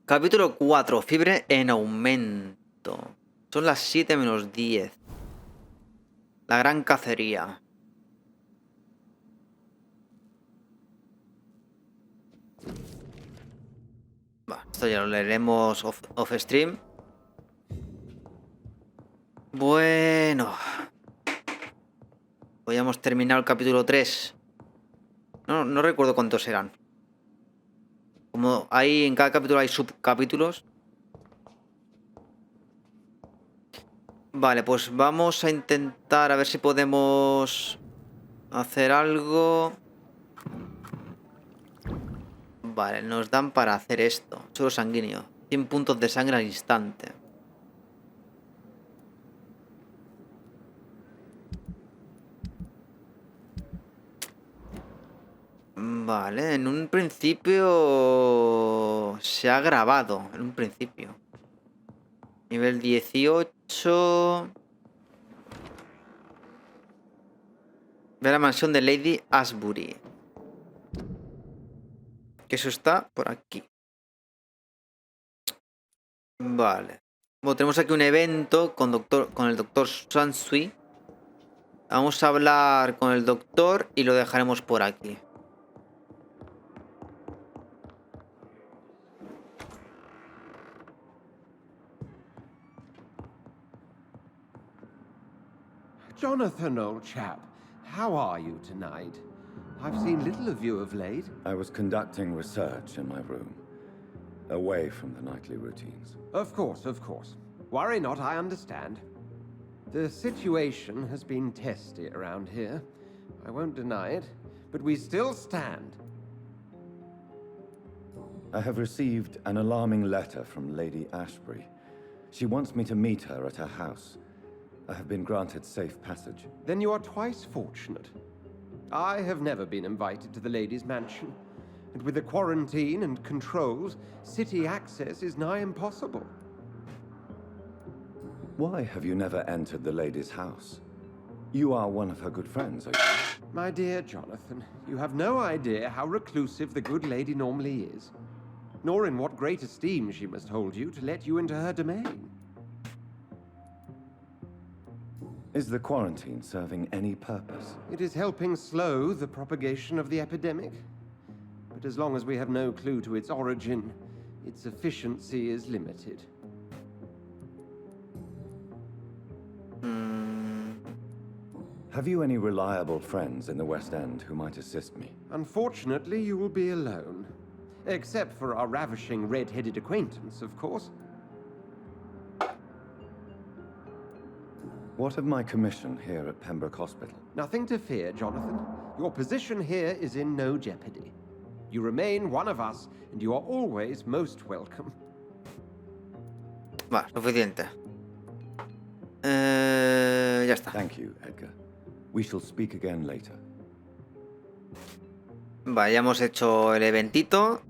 Capítulo 4. Fiebre en aumento. Son las 7 menos 10. La gran cacería. Esto ya lo leeremos off stream. Bueno. Hoy hemos terminado el capítulo 3. No recuerdo cuántos eran. Como hay en cada capítulo hay subcapítulos. Vale, pues vamos a intentar a ver si podemos hacer algo. Vale, nos dan para hacer esto. Suelo sanguíneo. 100 puntos de sangre al instante. Vale, en un principio se ha grabado. En un principio. Nivel 18. Ve a la mansión de Lady Ashbury. Que eso está por aquí. Vale. Bueno, tenemos aquí un evento con el doctor Sansui. Vamos a hablar con el doctor y lo dejaremos por aquí. Jonathan, old chap, how are you tonight? I've seen little of you of late. I was conducting research in my room, away from the nightly routines. Of course, of course. Worry not, I understand. The situation has been testy around here. I won't deny it, but we still stand. I have received an alarming letter from Lady Ashbury. She wants me to meet her at her house. I have been granted safe passage. Then you are twice fortunate. I have never been invited to the lady's mansion, and with the quarantine and controls, city access is nigh impossible. Why have you never entered the lady's house? You are one of her good friends, are you? My dear Jonathan, you have no idea how reclusive the good lady normally is, nor in what great esteem she must hold you to let you into her domain. Is the quarantine serving any purpose? It is helping slow the propagation of the epidemic. But as long as we have no clue to its origin, its efficiency is limited. Have you any reliable friends in the West End who might assist me? Unfortunately, you will be alone. Except for our ravishing red-headed acquaintance, of course. What of my commission here at Pembroke Hospital? Nothing to fear, Jonathan. Your position here is in no jeopardy. You remain one of us, and you are always most welcome. Vale, suficiente. Ya está. Thank you, Edgar. We shall speak again later. Vale, ya hemos hecho el eventito.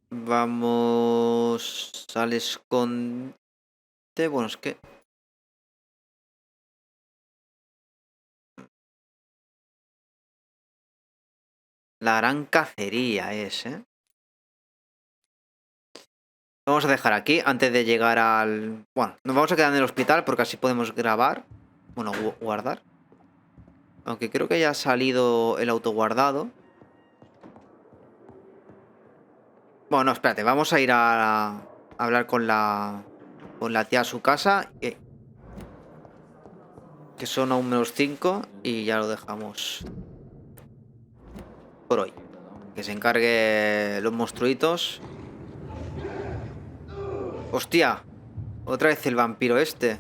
Vamos al escondite. Bueno, es que... La gran cacería es, ¿eh? Vamos a dejar aquí antes de llegar al... Bueno, nos vamos a quedar en el hospital porque así podemos grabar. Bueno, guardar. Aunque creo que ya ha salido el autoguardado. Bueno, no, espérate. Vamos a ir a hablar con la tía a su casa. Que son aún menos 5 y ya lo dejamos por hoy. Que se encargue los monstruitos. ¡Hostia! Otra vez el vampiro este.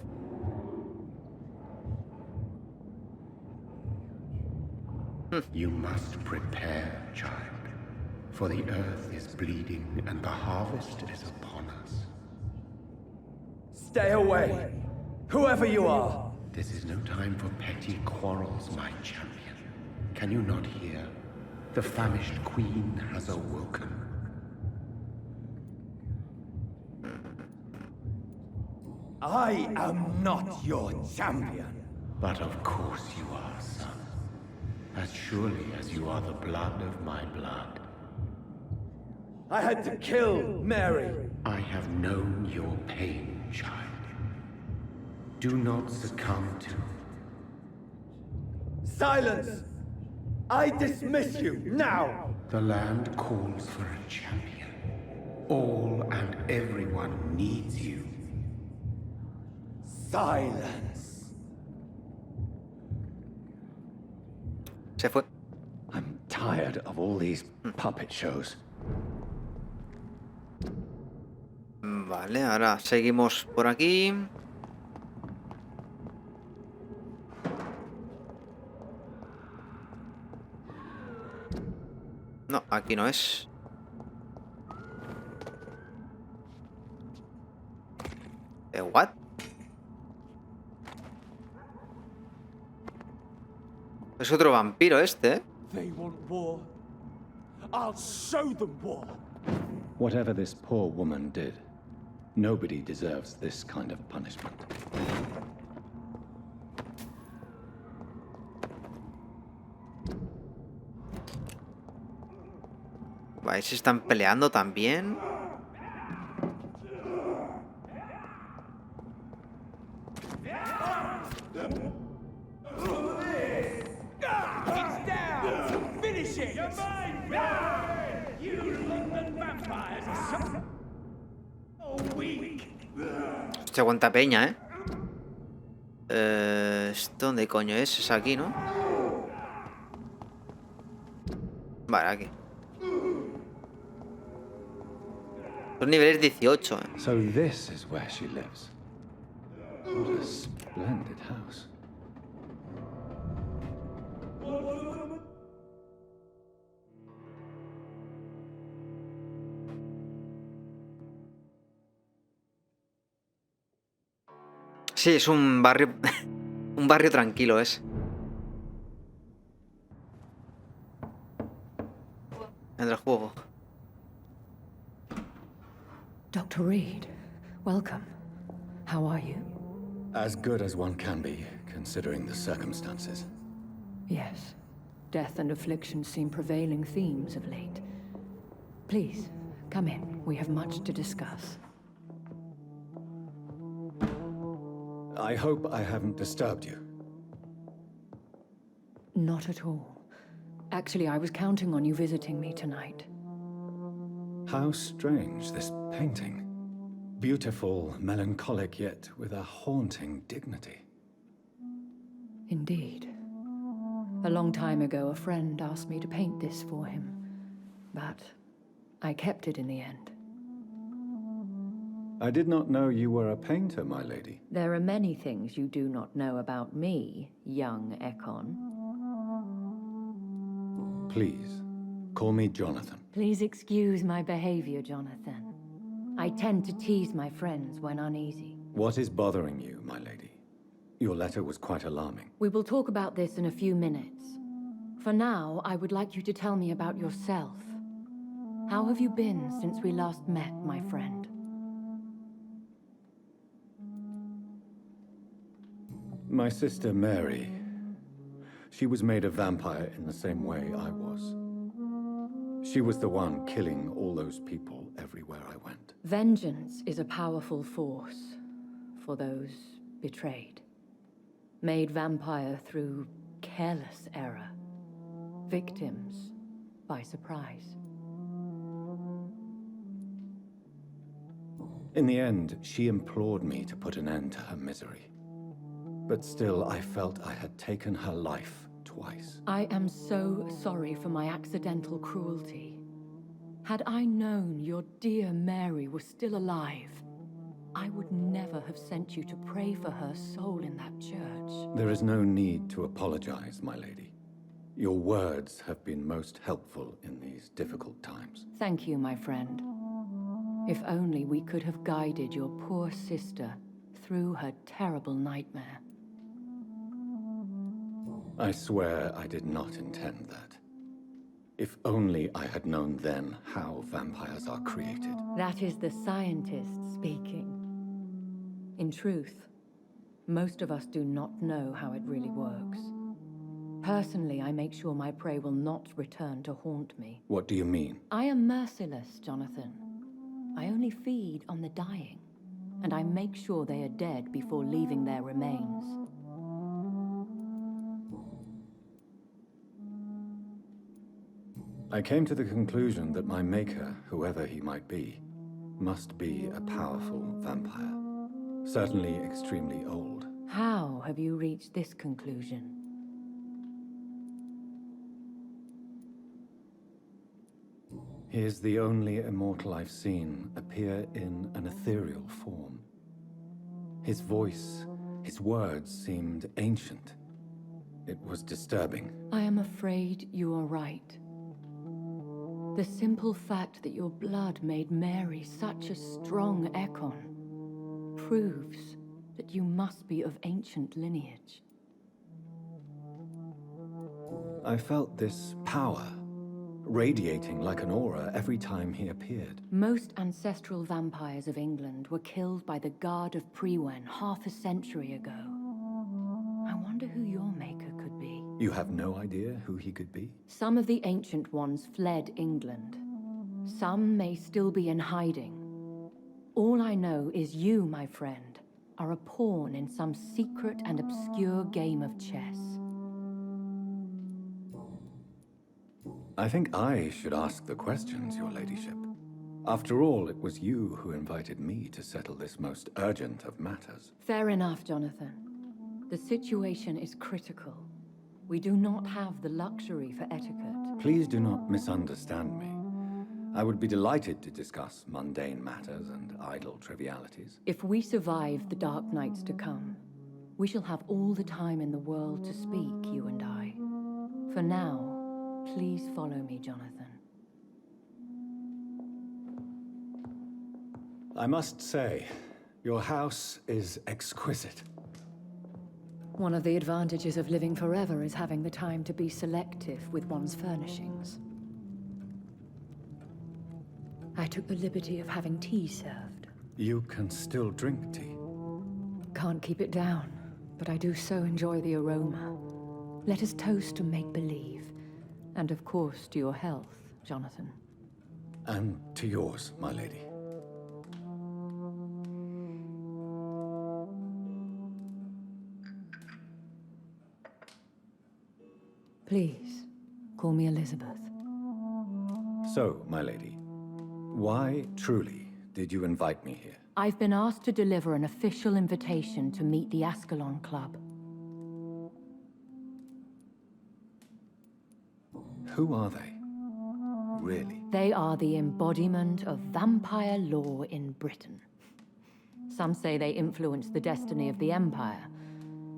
You must prepare, child, for the earth is bleeding and the harvest is upon us. Stay away, whoever you are. This is no time for petty quarrels, my champion. Can you not hear? The famished queen has awoken. I am not your champion. But of course you are, son. As surely as you are the blood of my blood. I had to kill Mary. I have known your pain, child. Do not succumb to... Silence! I dismiss you, now! The land calls for a champion. All and everyone needs you. Silence! Se fue. I'm tired of all these puppet shows. Vale, ahora seguimos por aquí. No, aquí no es. ¿What? Es otro vampiro este, ¿eh? They want war. I'll show them war. Whatever this poor woman did, nobody deserves this kind of punishment. Vale, se están peleando también. It's down! Finish it! You're mine! You London vampires are so weak! Se aguanta peña, ¿eh? ¿Esto dónde coño es? Es aquí, ¿no? Vale, aquí. Son niveles 18, ¿eh? So this is where she lives. What a splendid house. Sí, es un barrio... un barrio tranquilo es. En el juego. Dr. Reed, welcome. How are you? As good as one can be, considering the circumstances. Yes. Death and affliction seem prevailing themes of late. Please, come in. We have much to discuss. I hope I haven't disturbed you. Not at all. Actually, I was counting on you visiting me tonight. How strange, this painting. Beautiful, melancholic, yet with a haunting dignity. Indeed. A long time ago, a friend asked me to paint this for him. But I kept it in the end. I did not know you were a painter, my lady. There are many things you do not know about me, young Ekon. Please, call me Jonathan. Please excuse my behavior, Jonathan. I tend to tease my friends when uneasy. What is bothering you, my lady? Your letter was quite alarming. We will talk about this in a few minutes. For now, I would like you to tell me about yourself. How have you been since we last met, my friend? My sister Mary. She was made a vampire in the same way I was. She was the one killing all those people everywhere I went. Vengeance is a powerful force for those betrayed. Made vampire through careless error. Victims by surprise. In the end, she implored me to put an end to her misery. But still, I felt I had taken her life twice. I am so sorry for my accidental cruelty. Had I known your dear Mary was still alive, I would never have sent you to pray for her soul in that church. There is no need to apologize, my lady. Your words have been most helpful in these difficult times. Thank you, my friend. If only we could have guided your poor sister through her terrible nightmare. I swear I did not intend that. If only I had known then how vampires are created. That is the scientist speaking. In truth, most of us do not know how it really works. Personally, I make sure my prey will not return to haunt me. What do you mean? I am merciless, Jonathan. I only feed on the dying, and I make sure they are dead before leaving their remains. I came to the conclusion that my maker, whoever he might be, must be a powerful vampire. Certainly extremely old. How have you reached this conclusion? He is the only immortal I've seen appear in an ethereal form. His voice, his words seemed ancient. It was disturbing. I am afraid you are right. The simple fact that your blood made Mary such a strong ⴜᴜ proves that you must be of ancient lineage. I felt this power, radiating like an aura every time he appeared. Most ancestral vampires of England were killed by the Guard of ᴜᴜᴛᴛᴇ half a century ago. I wonder who your maker could be. You have no idea who he could be? Some of the ancient ones fled England. Some may still be in hiding. All I know is you, my friend, are a pawn in some secret and obscure game of chess. I think I should ask the questions, your ladyship. After all, it was you who invited me to settle this most urgent of matters. Fair enough, Jonathan. The situation is critical. We do not have the luxury for etiquette. Please do not misunderstand me. I would be delighted to discuss mundane matters and idle trivialities. If we survive the dark nights to come, we shall have all the time in the world to speak, you and I. For now, please follow me, Jonathan. I must say, your house is exquisite. One of the advantages of living forever is having the time to be selective with one's furnishings. I took the liberty of having tea served. You can still drink tea. Can't keep it down, but I do so enjoy the aroma. Let us toast to make-believe. And of course, to your health, Jonathan. And to yours, my lady. Please, call me Elizabeth. So, my lady, why truly did you invite me here? I've been asked to deliver an official invitation to meet the Ascalon Club. Who are they? Really? They are the embodiment of vampire law in Britain. Some say they influence the destiny of the Empire.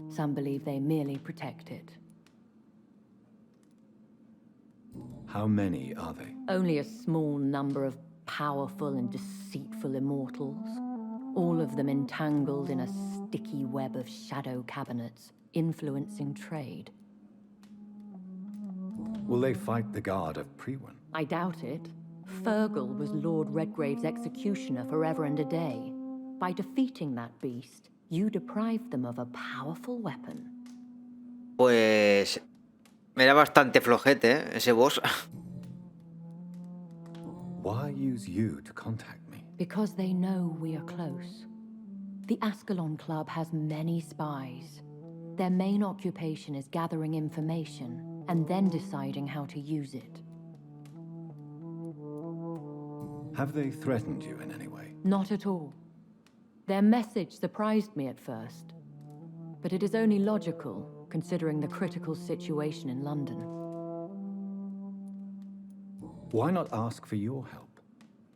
Some believe they merely protect it. How many are they? Only a small number of powerful and deceitful immortals, all of them entangled in a sticky web of shadow cabinets, influencing trade. Will they fight the Guard of ᴜᴜᴛᴛ? I doubt it. Fergal was Lord Redgrave's executioner forever and a day. By defeating that beast, you deprived them of a powerful weapon. Pues... era bastante flojete, ese boss. Why use you to contact me? Because they know we are close. The Ascalon Club has many spies. Their main occupation is gathering information and then deciding how to use it. Have they threatened you in any way? Not at all. Their message surprised me at first, but it is only logical, considering the critical situation in London. Why not ask for your help,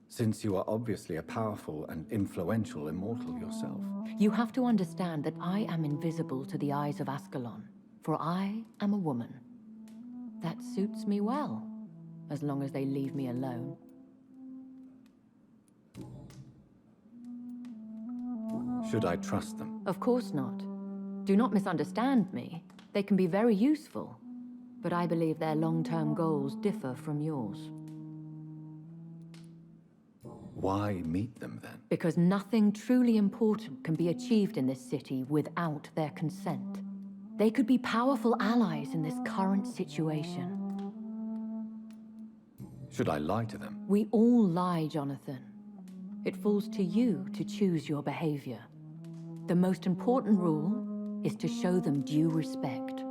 since you are obviously a powerful and influential immortal yourself? You have to understand that I am invisible to the eyes of Ascalon, for I am a woman. That suits me well, as long as they leave me alone. Should I trust them? Of course not. Do not misunderstand me. They can be very useful, but I believe their long-term goals differ from yours. Why meet them then? Because nothing truly important can be achieved in this city without their consent. They could be powerful allies in this current situation. Should I lie to them? We all lie, Jonathan. It falls to you to choose your behavior. The most important rule is to show them due respect.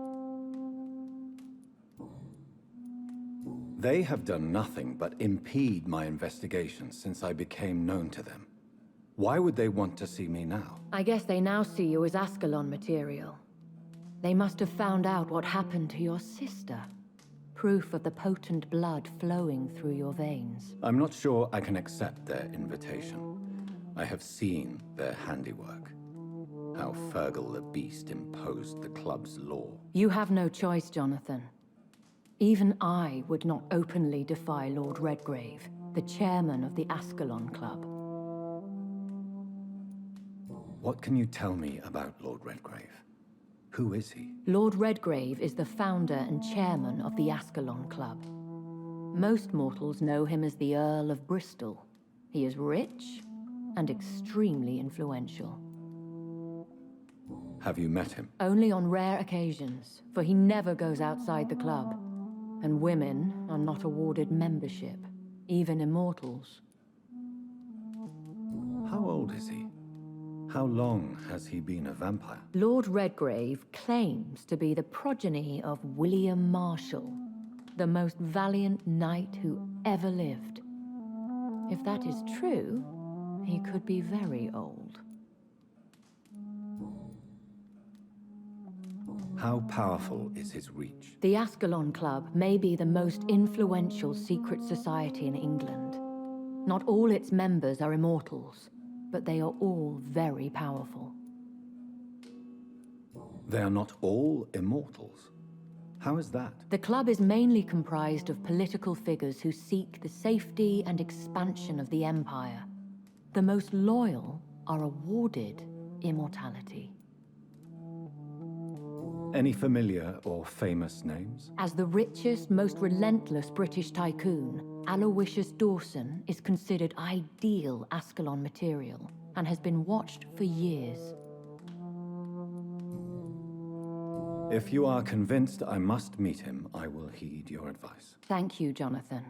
They have done nothing but impede my investigations since I became known to them. Why would they want to see me now? I guess they now see you as Ascalon material. They must have found out what happened to your sister. Proof of the potent blood flowing through your veins. I'm not sure I can accept their invitation. I have seen their handiwork. How Fergal the Beast imposed the club's law. You have no choice, Jonathan. Even I would not openly defy Lord Redgrave, the chairman of the Ascalon Club. What can you tell me about Lord Redgrave? Who is he? Lord Redgrave is the founder and chairman of the Ascalon Club. Most mortals know him as the Earl of Bristol. He is rich and extremely influential. Have you met him? Only on rare occasions, for he never goes outside the club. And women are not awarded membership, even immortals. How old is he? How long has he been a vampire? Lord Redgrave claims to be the progeny of William Marshall, the most valiant knight who ever lived. If that is true, he could be very old. How powerful is his reach? The Ascalon Club may be the most influential secret society in England. Not all its members are immortals, but they are all very powerful. They are not all immortals. How is that? The club is mainly comprised of political figures who seek the safety and expansion of the Empire. The most loyal are awarded immortality. Any familiar or famous names? As the richest, most relentless British tycoon, Aloysius Dawson is considered ideal Ascalon material and has been watched for years. If you are convinced I must meet him, I will heed your advice. Thank you, Jonathan.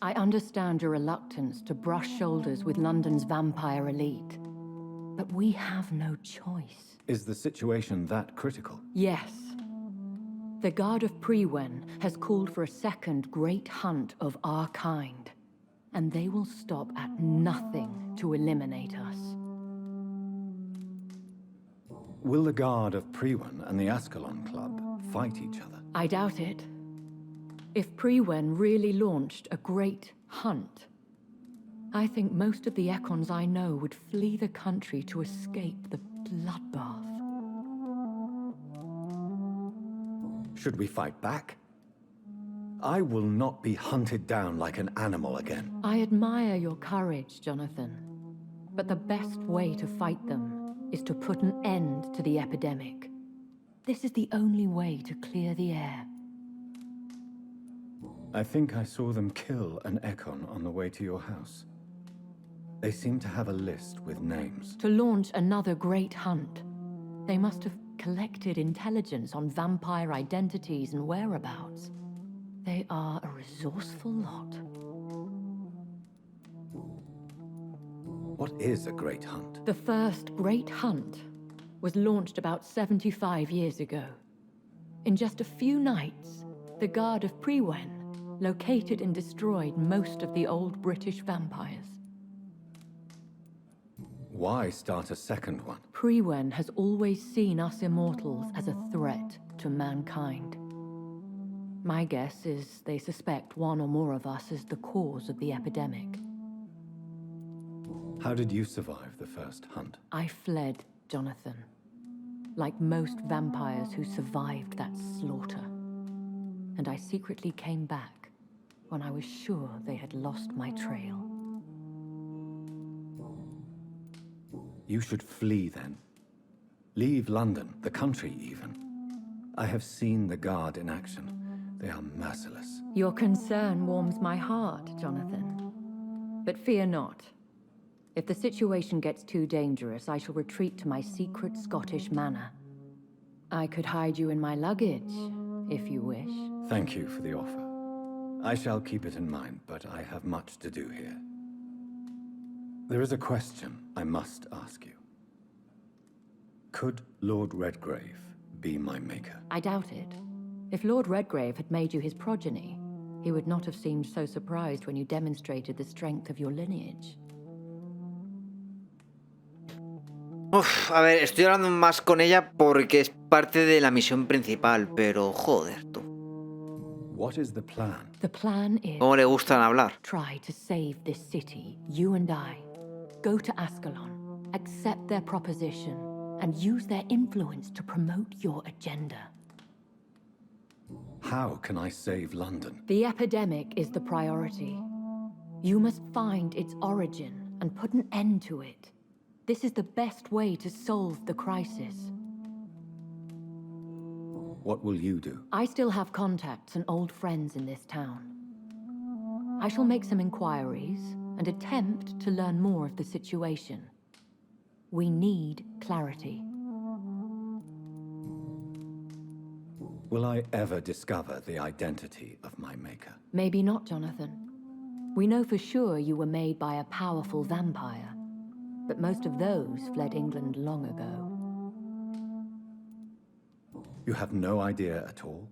I understand your reluctance to brush shoulders with London's vampire elite, but we have no choice. Is the situation that critical? Yes. The Guard of ᴑɪᴜᴜᴜ has called for a second great hunt of our kind, and they will stop at nothing to eliminate us. Will the Guard of ᴑɪᴜᴜᴜ and the Ascalon Club fight each other? I doubt it. If ᴑɪᴜᴜᴜ really launched a great hunt, I think most of the Econs I know would flee the country to escape the bloodbath. Should we fight back? I will not be hunted down like an animal again. I admire your courage, Jonathan. But the best way to fight them is to put an end to the epidemic. This is the only way to clear the air. I think I saw them kill an Econ on the way to your house. They seem to have a list with names. To launch another great hunt, they must have collected intelligence on vampire identities and whereabouts. They are a resourceful lot. What is a great hunt? The first great hunt was launched about 75 years ago. In just a few nights, the Guard of ᴑɪᴜᴜᴜ located and destroyed most of the old British vampires. Why start a second one? ᴑɪᴜᴜᴜ has always seen us immortals as a threat to mankind. My guess is they suspect one or more of us as the cause of the epidemic. How did you survive the first hunt? I fled, Jonathan. Like most vampires who survived that slaughter. And I secretly came back when I was sure they had lost my trail. You should flee then. Leave London, the country even. I have seen the Guard in action. They are merciless. Your concern warms my heart, Jonathan. But fear not. If the situation gets too dangerous, I shall retreat to my secret Scottish manor. I could hide you in my luggage, if you wish. Thank you for the offer. I shall keep it in mind, but I have much to do here. There is a question I must ask you. Could Lord Redgrave be my maker? I doubt it. If Lord Redgrave had made you his progeny, he would not have seemed so surprised when you demonstrated the strength of your lineage. Uf, a ver, estoy hablando más con ella porque es parte de la misión principal, pero joder, tú. What is the plan? The plan is... ¿Cómo le gustan hablar? Try to save this city, you and I. Go to Ascalon, accept their proposition, and use their influence to promote your agenda. How can I save London? The epidemic is the priority. You must find its origin and put an end to it. This is the best way to solve the crisis. What will you do? I still have contacts and old friends in this town. I shall make some inquiries and attempt to learn more of the situation. We need clarity. Will I ever discover the identity of my maker? Maybe not, Jonathan. We know for sure you were made by a powerful vampire, but most of those fled England long ago. You have no idea at all?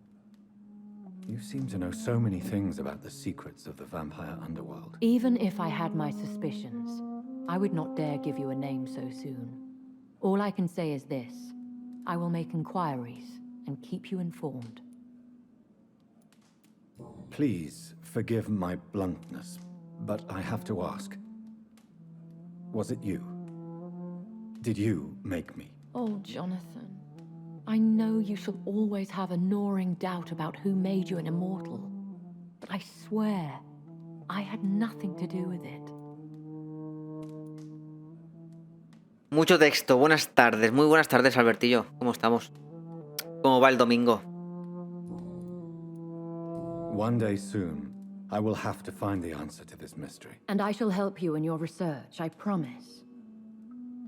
You seem to know so many things about the secrets of the vampire underworld. Even if I had my suspicions, I would not dare give you a name so soon. All I can say is this: I will make inquiries and keep you informed. Please forgive my bluntness, but I have to ask. Was it you? Did you make me? Oh, Jonathan. I know you shall always have a gnawing doubt about who made you an immortal. But I swear, I had nothing to do with it. Mucho texto. Buenas tardes. Muy buenas tardes, Albertillo. ¿Cómo estamos? ¿Cómo va el domingo? One day soon, I will have to find the answer to this mystery. And I shall help you in your research, I promise.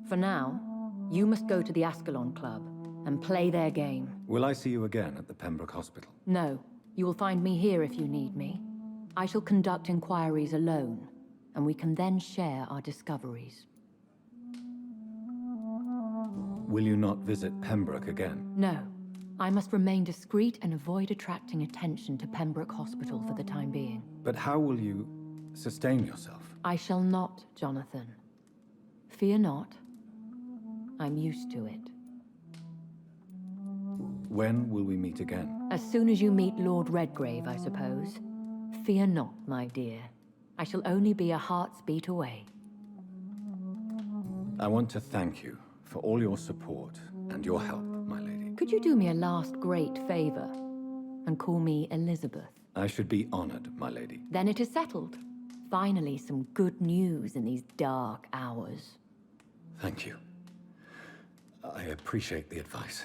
For now, you must go to the Ascalon Club and play their game. Will I see you again at the Pembroke Hospital? No, you will find me here if you need me. I shall conduct inquiries alone, and we can then share our discoveries. Will you not visit Pembroke again? No, I must remain discreet and avoid attracting attention to Pembroke Hospital for the time being. But how will you sustain yourself? I shall not, Jonathan. Fear not. I'm used to it. When will we meet again? As soon as you meet Lord Redgrave, I suppose. Fear not, my dear. I shall only be a heart's beat away. I want to thank you for all your support and your help, my lady. Could you do me a last great favor and call me Elizabeth? I should be honored, my lady. Then it is settled. Finally, some good news in these dark hours. Thank you. I appreciate the advice.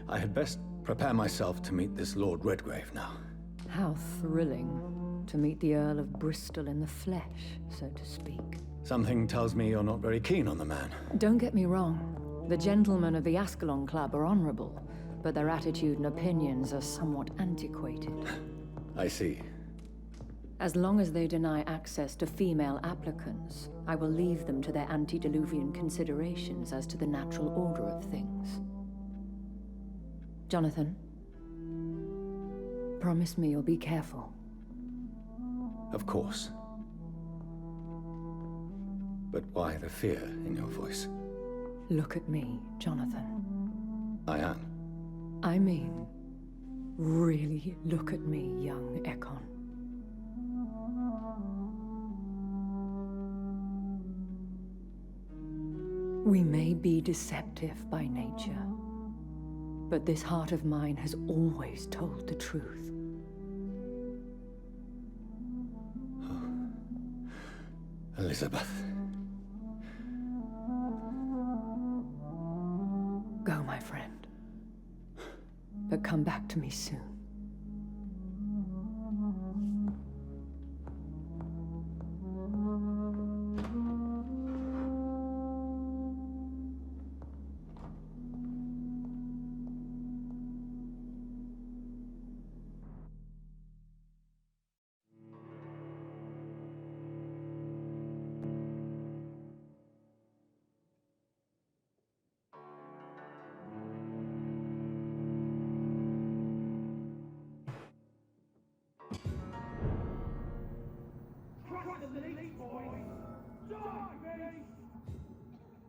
I had best prepare myself to meet this Lord Redgrave now. How thrilling to meet the Earl of Bristol in the flesh, so to speak. Something tells me you're not very keen on the man. Don't get me wrong. The gentlemen of the Ascalon Club are honorable, but their attitude and opinions are somewhat antiquated. I see. As long as they deny access to female applicants, I will leave them to their antediluvian considerations as to the natural order of things. Jonathan, promise me you'll be careful. Of course. But why the fear in your voice? Look at me, Jonathan. I am. I mean, really look at me, young ⴜ. We may be deceptive by nature, but this heart of mine has always told the truth. Elizabeth. Go, my friend. But come back to me soon.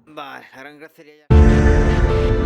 Vale, la gran cacería ya...